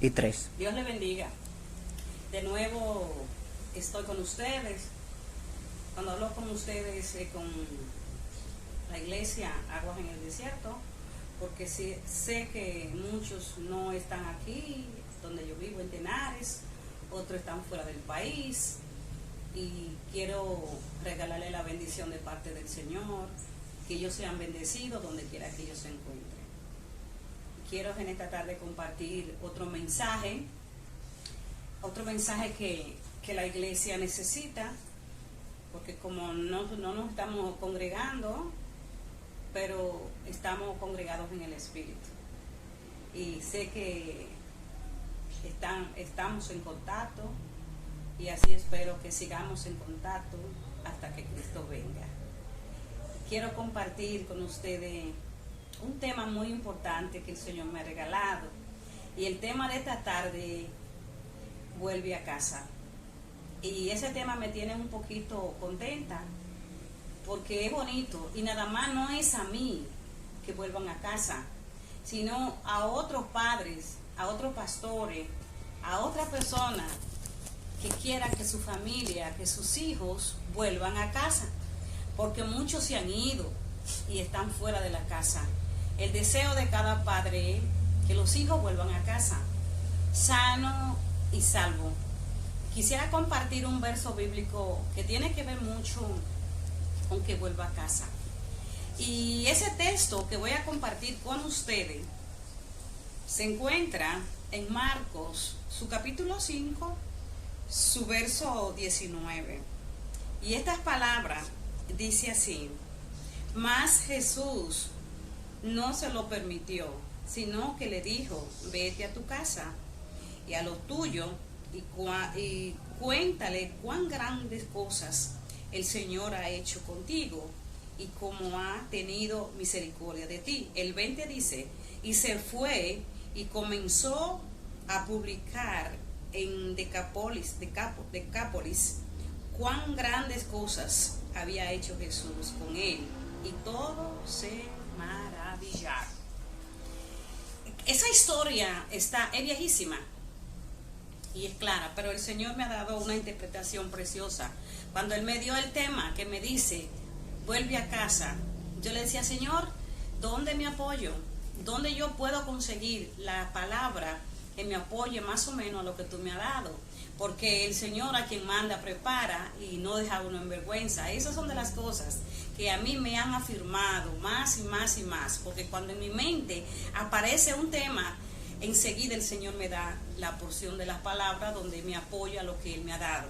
y 3. Dios le bendiga. De nuevo estoy con ustedes. Cuando hablo con ustedes, con la iglesia Aguas en el Desierto, porque sé que muchos no están aquí, donde yo vivo, en Tenares, otros están fuera del país, y quiero regalarle la bendición de parte del Señor, que ellos sean bendecidos donde quiera que ellos se encuentren. Quiero en esta tarde compartir otro mensaje que la iglesia necesita, porque como no nos estamos congregando, pero estamos congregados en el Espíritu. Y sé que estamos en contacto, y así espero que sigamos en contacto hasta que Cristo venga. Quiero compartir con ustedes un tema muy importante que el Señor me ha regalado. Y el tema de esta tarde, vuelve a casa. Y ese tema me tiene un poquito contenta, porque es bonito. Y nada más no es a mí que vuelvan a casa, sino a otros padres, a otros pastores, a otras personas que quieran que su familia, que sus hijos vuelvan a casa. Porque muchos se han ido y están fuera de la casa. El deseo de cada padre es que los hijos vuelvan a casa, sano y salvo. Quisiera compartir un verso bíblico que tiene que ver mucho con que vuelva a casa. Y ese texto que voy a compartir con ustedes se encuentra en Marcos, su capítulo 5, su verso 19. Y estas palabras dice así: mas Jesús no se lo permitió, sino que le dijo: vete a tu casa y a los tuyos y cuéntale cuán grandes cosas el Señor ha hecho contigo y cómo ha tenido misericordia de ti. El 20 dice: y se fue y comenzó a publicar en Decápolis cuán grandes cosas había hecho Jesús con él, y todos se maravillaron. Esa historia es viejísima y es clara, pero el Señor me ha dado una interpretación preciosa. Cuando Él me dio el tema que me dice, vuelve a casa, yo le decía: Señor, ¿dónde me apoyo? ¿Dónde yo puedo conseguir la palabra que me apoye más o menos a lo que tú me has dado? Porque el Señor a quien manda prepara y no deja a uno en vergüenza. Esas son de las cosas que a mí me han afirmado más y más y más, porque cuando en mi mente aparece un tema, enseguida el Señor me da la porción de las palabras donde me apoya lo que Él me ha dado.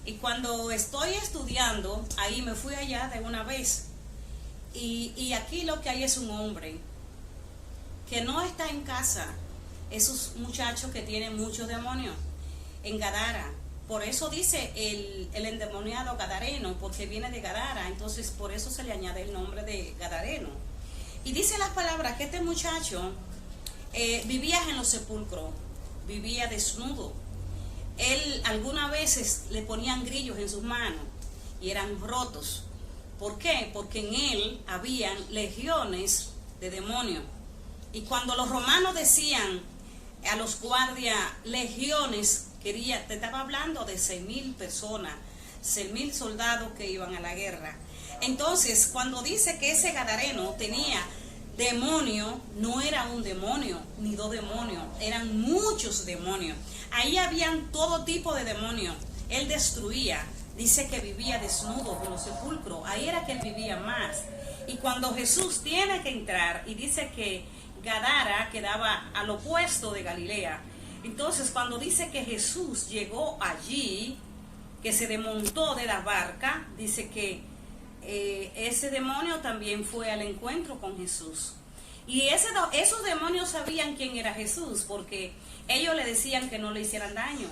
Y cuando estoy estudiando, ahí me fui allá de una vez, y aquí lo que hay es un hombre que no está en casa, esos muchachos que tienen muchos demonios en Gadara. Por eso dice el endemoniado gadareno, porque viene de Gadara, entonces por eso se le añade el nombre de gadareno. Y dice las palabras que este muchacho vivía en los sepulcros, vivía desnudo. Él algunas veces le ponían grillos en sus manos y eran rotos. ¿Por qué? Porque en él habían legiones de demonios. Y cuando los romanos decían a los guardias legiones, te estaba hablando de 6,000 personas, 6,000 soldados que iban a la guerra. Entonces, cuando dice que ese gadareno tenía demonio, no era un demonio ni dos demonios, eran muchos demonios. Ahí habían todo tipo de demonios. Él destruía. Dice que vivía desnudo en los sepulcros. Ahí era que él vivía más. Y cuando Jesús tiene que entrar, y dice que Gadara quedaba al opuesto de Galilea. Entonces, cuando dice que Jesús llegó allí, que se desmontó de la barca, dice que ese demonio también fue al encuentro con Jesús. Y esos demonios sabían quién era Jesús, porque ellos le decían que no le hicieran daño.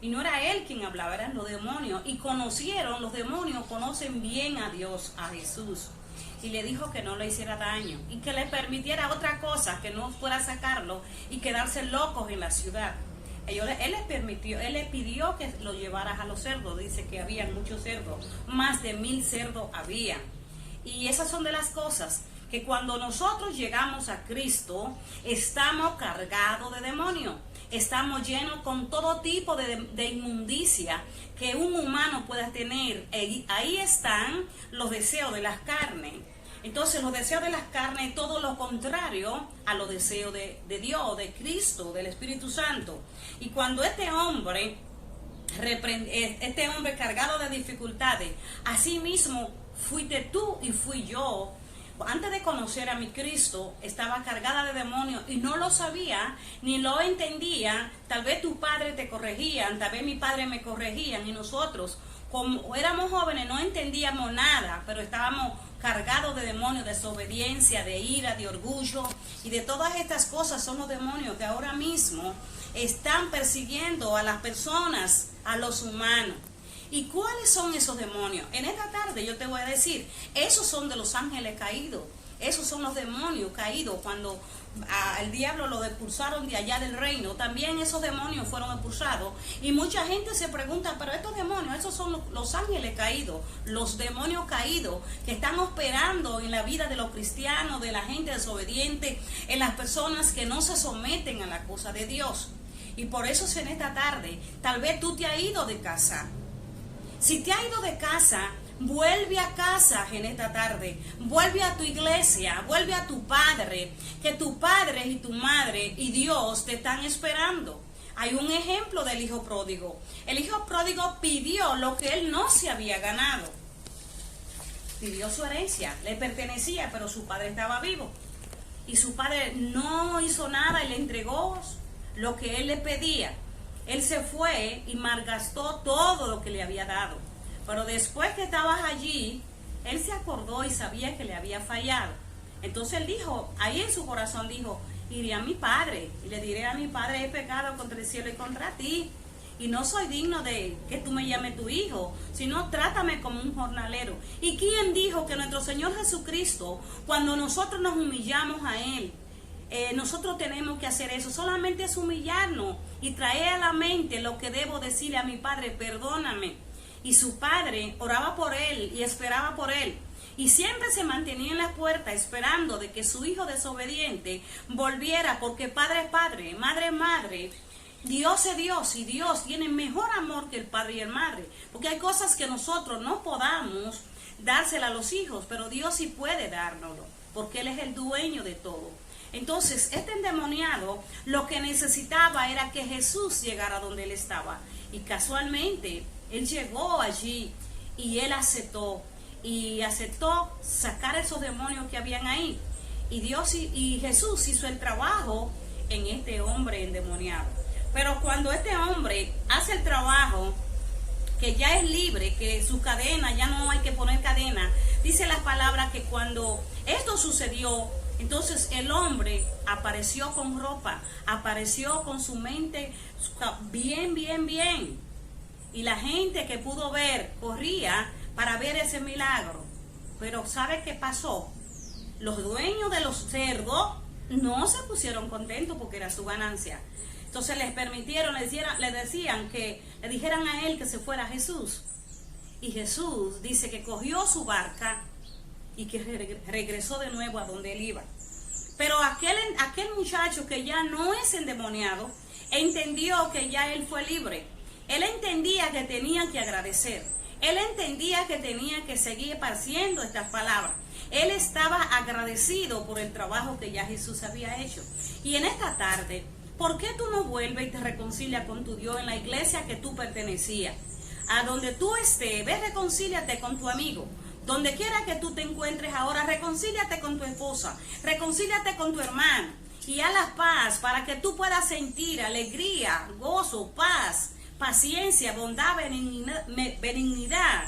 Y no era él quien hablaba, eran los demonios. Y los demonios conocen bien a Dios, a Jesús. Y le dijo que no le hiciera daño y que le permitiera otra cosa, que no fuera a sacarlo y quedarse locos en la ciudad. Él le pidió que lo llevaras a los cerdos. Dice que habían muchos cerdos, más de 1,000 cerdos había. Y esas son de las cosas que cuando nosotros llegamos a Cristo, estamos cargados de demonios. estamos llenos con todo tipo de inmundicia que un humano pueda tener. Ahí están los deseos de las carnes. Entonces los deseos de las carnes es todo lo contrario a los deseos de Dios, de Cristo, del Espíritu Santo. Y cuando este hombre cargado de dificultades, así mismo fuiste tú y fui yo. Antes de conocer a mi Cristo, estaba cargada de demonios y no lo sabía, ni lo entendía. Tal vez tu padre te corregían, tal vez mi padre me corregían, y nosotros, como éramos jóvenes, no entendíamos nada, pero estábamos cargados de demonios, de desobediencia, de ira, de orgullo, y de todas estas cosas son los demonios que ahora mismo están persiguiendo a las personas, a los humanos. ¿Y cuáles son esos demonios? En esta tarde yo te voy a decir, esos son de los ángeles caídos, esos son los demonios caídos. Cuando el diablo lo expulsaron de allá del reino, también esos demonios fueron expulsados. Y mucha gente se pregunta, pero estos demonios, esos son los ángeles caídos, los demonios caídos que están operando en la vida de los cristianos, de la gente desobediente, en las personas que no se someten a la cosa de Dios. Y por eso en esta tarde, tal vez tú te has ido de casa. Si te has ido de casa, vuelve a casa en esta tarde, vuelve a tu iglesia, vuelve a tu padre, que tu padre y tu madre y Dios te están esperando. Hay un ejemplo del hijo pródigo. El hijo pródigo pidió lo que él no se había ganado. Pidió su herencia, le pertenecía, pero su padre estaba vivo. Y su padre no hizo nada y le entregó lo que él le pedía. Él se fue y malgastó todo lo que le había dado. Pero después que estabas allí, él se acordó y sabía que le había fallado. Entonces él dijo, ahí en su corazón dijo, iré a mi padre y le diré a mi padre, he pecado contra el cielo y contra ti. Y no soy digno de que tú me llames tu hijo, sino trátame como un jornalero. ¿Y quién dijo que nuestro Señor Jesucristo, cuando nosotros nos humillamos a Él, nosotros tenemos que hacer eso? Solamente es humillarnos y traer a la mente lo que debo decirle a mi padre, perdóname. Y su padre oraba por él y esperaba por él, y siempre se mantenía en la puerta esperando de que su hijo desobediente volviera, porque padre es padre, madre es madre, Dios es Dios, y Dios tiene mejor amor que el padre y el madre, porque hay cosas que nosotros no podamos dársela a los hijos, pero Dios sí puede dárnoslo, porque Él es el dueño de todo. Entonces, este endemoniado lo que necesitaba era que Jesús llegara donde él estaba. Y casualmente, él llegó allí y él aceptó sacar esos demonios que habían ahí. Y Dios y Jesús hizo el trabajo en este hombre endemoniado. Pero cuando este hombre hace el trabajo, que ya es libre, que su cadena, ya no hay que poner cadena, dice las palabras que cuando esto sucedió, entonces el hombre apareció con ropa, apareció con su mente bien. Y la gente que pudo ver, corría para ver ese milagro. Pero ¿sabe qué pasó? Los dueños de los cerdos no se pusieron contentos porque era su ganancia. Entonces les permitieron, le decían que le dijeran a él que se fuera a Jesús. Y Jesús dice que cogió su barca y que regresó de nuevo a donde él iba. Pero aquel muchacho que ya no es endemoniado, entendió que ya él fue libre. Él entendía que tenía que agradecer. Él entendía que tenía que seguir esparciendo estas palabras. Él estaba agradecido por el trabajo que ya Jesús había hecho. Y en esta tarde, ¿por qué tú no vuelves y te reconcilias con tu Dios en la iglesia que tú pertenecías? A donde tú estés, ve, reconcíliate con tu amigo. Donde quiera que tú te encuentres ahora, reconcíliate con tu esposa, reconcíliate con tu hermano y haz la paz para que tú puedas sentir alegría, gozo, paz, paciencia, bondad, benignidad.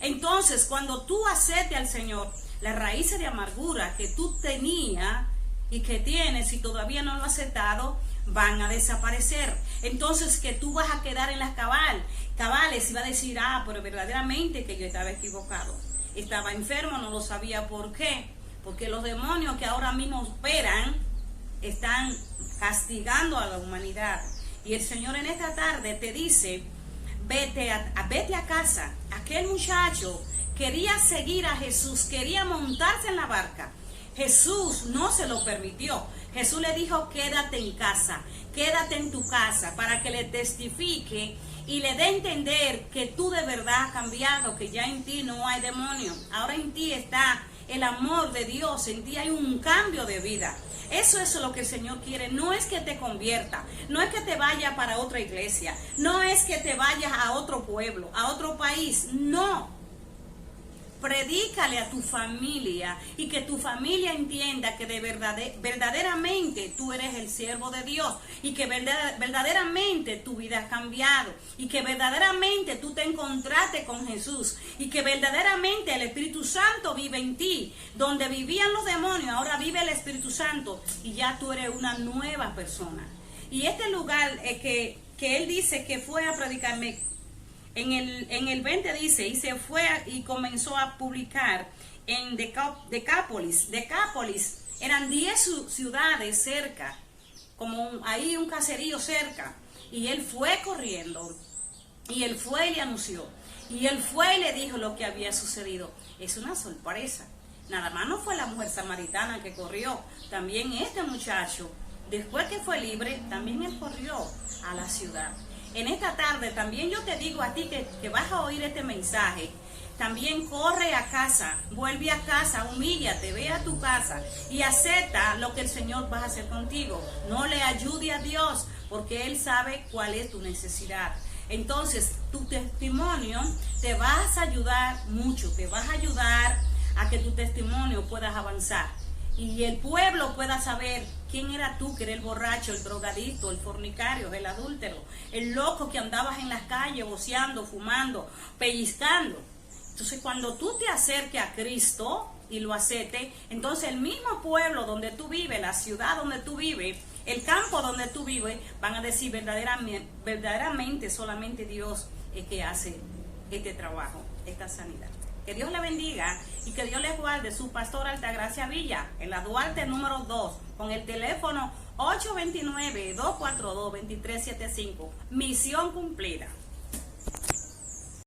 Entonces, cuando tú aceptes al Señor, las raíces de amargura que tú tenías y que tienes y todavía no lo has aceptado, van a desaparecer. Entonces que tú vas a quedar en las cabales y vas a decir, pero verdaderamente que yo estaba equivocado. Estaba enfermo, no lo sabía por qué. Porque los demonios que ahora mismo operan están castigando a la humanidad. Y el Señor en esta tarde te dice, vete a casa. Aquel muchacho quería seguir a Jesús, quería montarse en la barca. Jesús no se lo permitió. Jesús le dijo, quédate en casa, quédate en tu casa, para que le testifique y le dé a entender que tú de verdad has cambiado, que ya en ti no hay demonio, ahora en ti está el amor de Dios, en ti hay un cambio de vida. Eso es lo que el Señor quiere. No es que te convierta, no es que te vayas para otra iglesia, no es que te vayas a otro pueblo, a otro país, no. Predícale a tu familia y que tu familia entienda que verdaderamente tú eres el siervo de Dios y que verdaderamente tu vida ha cambiado y que verdaderamente tú te encontraste con Jesús y que verdaderamente el Espíritu Santo vive en ti. Donde vivían los demonios, ahora vive el Espíritu Santo y ya tú eres una nueva persona. Y este lugar que él dice que fue a predicarme, en el 20 dice, y se fue y comenzó a publicar en Decápolis. Decápolis eran 10 ciudades cerca, como ahí un caserío cerca. Y él fue corriendo, y él fue y le anunció, y él fue y le dijo lo que había sucedido. Es una sorpresa. Nada más no fue la mujer samaritana que corrió, también este muchacho, después que fue libre, también él corrió a la ciudad. En esta tarde también yo te digo a ti que vas a oír este mensaje, también corre a casa, vuelve a casa, humíllate, ve a tu casa y acepta lo que el Señor va a hacer contigo. No le ayude a Dios porque Él sabe cuál es tu necesidad. Entonces tu testimonio te vas a ayudar mucho, te vas a ayudar a que tu testimonio puedas avanzar. Y el pueblo pueda saber quién era tú, que era el borracho, el drogadicto, el fornicario, el adúltero, el loco que andabas en las calles voceando, fumando, pellizcando. Entonces cuando tú te acerques a Cristo y lo aceptes, entonces el mismo pueblo donde tú vives, la ciudad donde tú vives, el campo donde tú vives, van a decir verdaderamente solamente Dios es que hace este trabajo, esta sanidad. Que Dios le bendiga y que Dios le guarde. Su pastor Altagracia Villa, en la Duarte número 2, con el teléfono 829-242-2375. Misión cumplida.